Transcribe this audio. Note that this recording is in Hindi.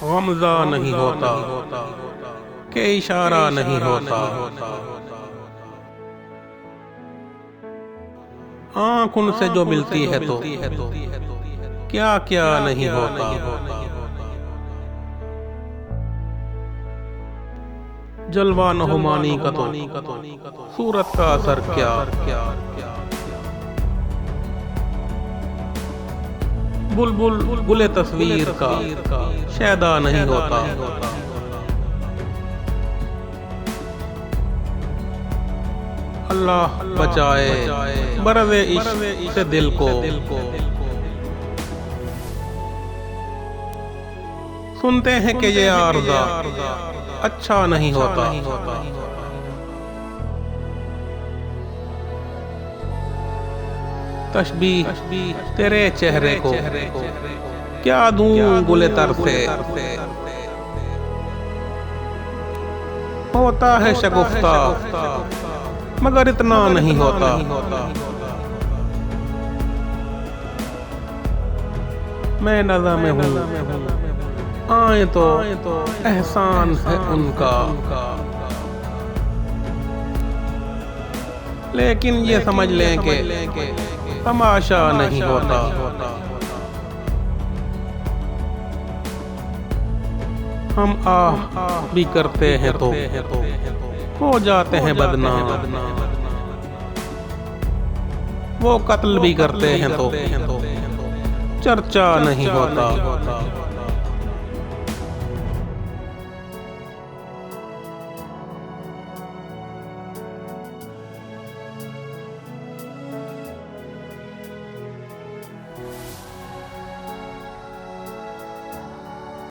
गमज़ा नहीं होता कि इशारा नहीं होता। आँख उनसे जो मिलती है तो क्या क्या नहीं होता। जलवा नहुमानी का तो सूरत का असर क्या। बुलबुल गुले तस्वीर का शैदा नहीं होता। अल्लाह बचाए बरवे इश्क से दिल को। सुनते हैं कि ये आर्ज़ा अच्छा नहीं होता। तशबीह तेरे चेहरे को क्या दूं गुले तर से। होता है शगुफ्ता मगर इतना नहीं होता। मैं नज़ा में हूँ आए तो एहसान है उनका। लेकिन ये समझ लें कि तमाशा नहीं होता। हम आह भी करते हैं तो हो जाते हैं बदनाम। वो कत्ल भी करते हैं तो चर्चा नहीं होता।